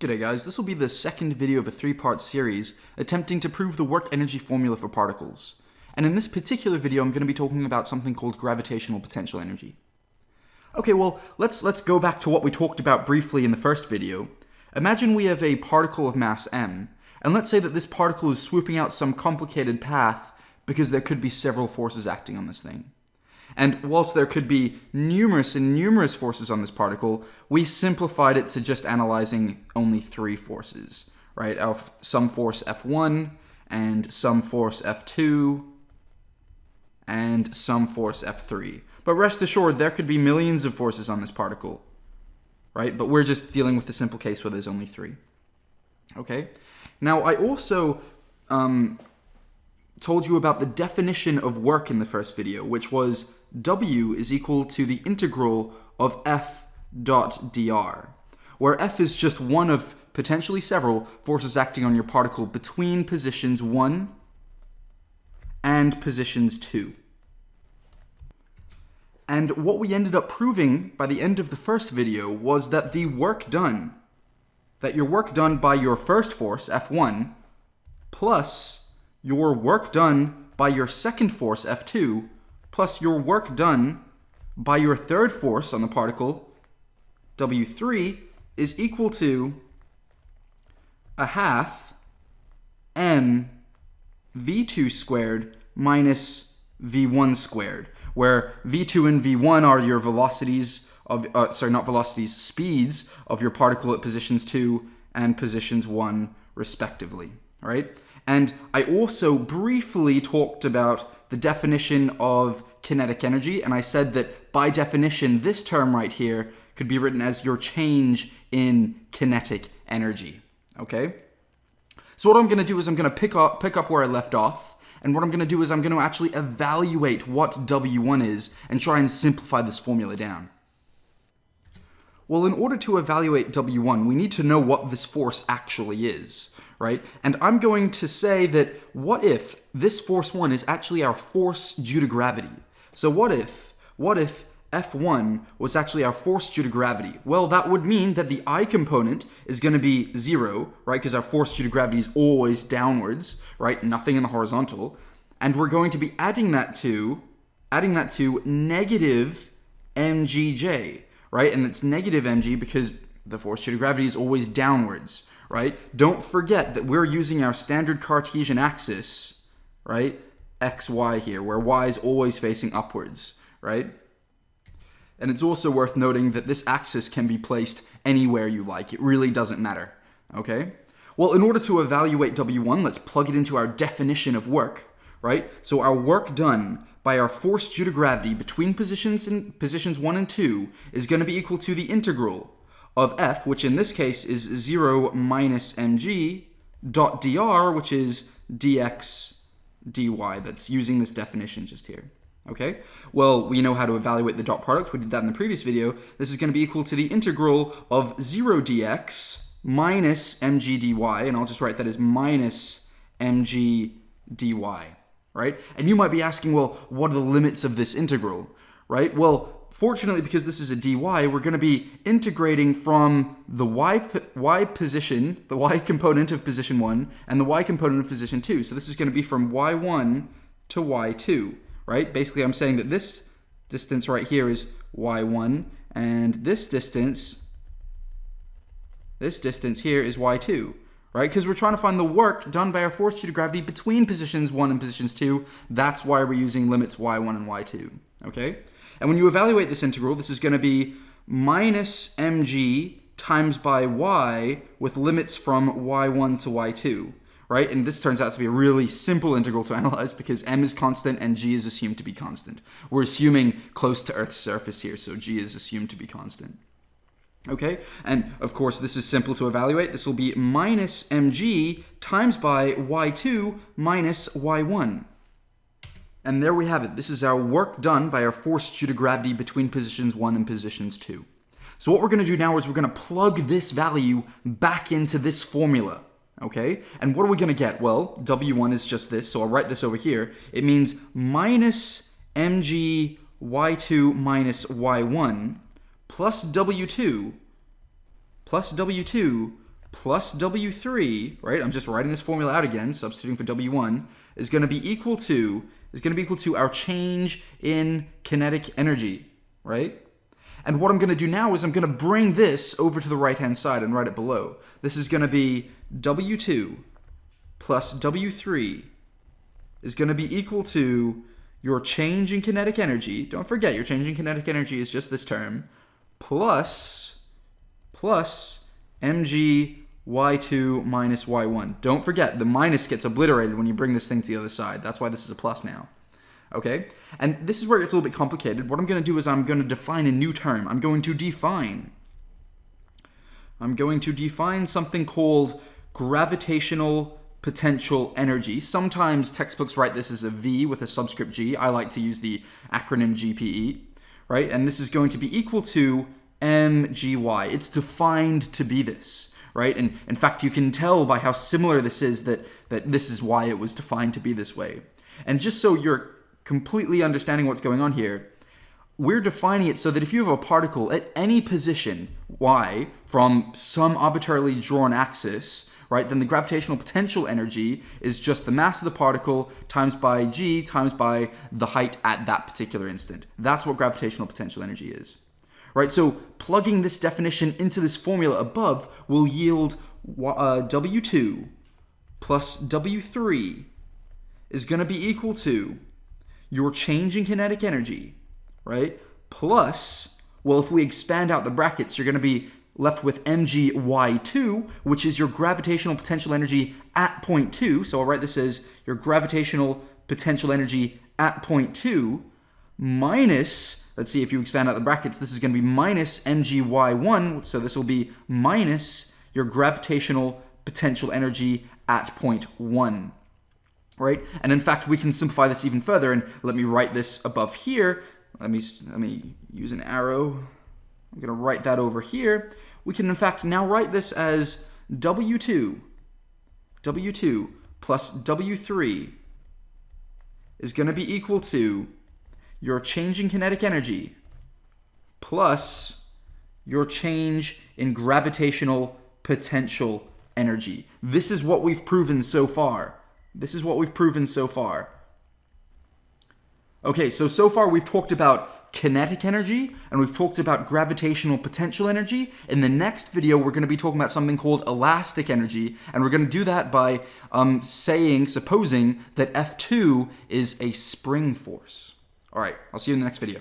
G'day guys, this will be the second video of a three-part series attempting to prove the work energy formula for particles. And in this particular video I'm going to be talking about something called gravitational potential energy. Okay, well, let's go back to what we talked about briefly in the first video. Imagine we have a particle of mass m, and let's say that this particle is swooping out some complicated path because there could be several forces acting on this thing. And whilst there could be numerous forces on this particle, we simplified it to just analyzing only three forces, right? Some force F1, and some force F2, and some force F3. But rest assured, there could be millions of forces on this particle, right? But we're just dealing with the simple case where there's only three. Okay? Now, I also told you about the definition of work in the first video, which was W is equal to the integral of F dot dr, where F is just one of potentially several forces acting on your particle between positions 1 and positions 2. And what we ended up proving by the end of the first video was that your work done by your first force, F1, plus your work done by your second force, F2, plus your work done by your third force on the particle, W3, is equal to a half m v2 squared minus v1 squared, where v2 and v1 are your velocities of, speeds of your particle at positions 2 and positions 1 respectively, right? And I also briefly talked about the definition of kinetic energy, and I said that by definition, this term right here could be written as your change in kinetic energy, okay? So what I'm going to do is I'm going to pick up where I left off, and what I'm going to do is I'm going to actually evaluate what W1 is and try and simplify this formula down. Well, in order to evaluate W1, we need to know what this force actually is, right? And I'm going to say that what if this force 1 is actually our force due to gravity? So what if F1 was actually our force due to gravity? Well, that would mean that the I component is going to be 0, right? Because our force due to gravity is always downwards, right? Nothing in the horizontal. And we're going to be adding that to negative mgj, right? And it's negative mg because the force due to gravity is always downwards, right? Don't forget that we're using our standard Cartesian axis, right? XY here, where y is always facing upwards, right? And it's also worth noting that this axis can be placed anywhere you like. It really doesn't matter, okay? Well, in order to evaluate W1, let's plug it into our definition of work, right? So our work done by our force due to gravity between positions 1 and 2 is going to be equal to the integral of F, which in this case is 0 minus mg, dot dr, which is dx dy. That's using this definition just here. Okay? Well, we know how to evaluate the dot product. We did that in the previous video. This is going to be equal to the integral of 0 dx minus mg dy, and I'll just write that as minus mg dy, right? And you might be asking, well, what are the limits of this integral, right? Well, fortunately, because this is a dy, we're going to be integrating from the y position, the y component of position 1, and the y component of position 2. So this is going to be from y1 to y2, right? Basically, I'm saying that this distance right here is y1, and this distance here is y2, right? Because we're trying to find the work done by our force due to gravity between positions 1 and positions 2. That's why we're using limits y1 and y2, okay? And when you evaluate this integral, this is going to be minus mg times by y with limits from y1 to y2, right? And this turns out to be a really simple integral to analyze because m is constant and g is assumed to be constant. We're assuming close to Earth's surface here, so g is assumed to be constant. Okay? And of course, this is simple to evaluate. This will be minus mg times by y2 minus y1. And there we have it. This is our work done by our force due to gravity between positions 1 and positions 2. So what we're going to do now is we're going to plug this value back into this formula, okay? And what are we going to get? Well, W1 is just this, so I'll write this over here. It means minus mg y2 minus y1 plus W2 plus W3, right? I'm just writing this formula out again, substituting for W1, is going to be equal to our change in kinetic energy, right? And what I'm going to do now is I'm going to bring this over to the right-hand side and write it below. This is going to be W2 plus W3 is going to be equal to your change in kinetic energy. Don't forget, your change in kinetic energy is just this term, plus mg y2 minus y1. Don't forget, the minus gets obliterated when you bring this thing to the other side. That's why this is a plus now. Okay? And this is where it gets a little bit complicated. What I'm going to do is I'm going to define a new term. I'm going to define something called gravitational potential energy. Sometimes textbooks write this as a V with a subscript G. I like to use the acronym GPE, right? And this is going to be equal to mgy. It's defined to be this, right? And in fact, you can tell by how similar this is that this is why it was defined to be this way. And just so you're completely understanding what's going on here, we're defining it so that if you have a particle at any position, y, from some arbitrarily drawn axis, right, then the gravitational potential energy is just the mass of the particle times by g times by the height at that particular instant. That's what gravitational potential energy is. Right, so plugging this definition into this formula above will yield W2 plus W3 is going to be equal to your change in kinetic energy, right, plus, well, if we expand out the brackets, you're going to be left with mg y2, which is your gravitational potential energy at point 2. So I'll write this as your gravitational potential energy at point 2 minus, let's see, if you expand out the brackets, this is going to be minus mg y1. So this will be minus your gravitational potential energy at point 1. Right? And in fact, we can simplify this even further, and let me write this above here. Let me use an arrow. I'm going to write that over here. We can in fact now write this as W2 plus W3 is going to be equal to your change in kinetic energy plus your change in gravitational potential energy. This is what we've proven so far. Okay, so far we've talked about kinetic energy and we've talked about gravitational potential energy. In the next video, we're going to be talking about something called elastic energy, and we're going to do that by supposing that F2 is a spring force. All right, I'll see you in the next video.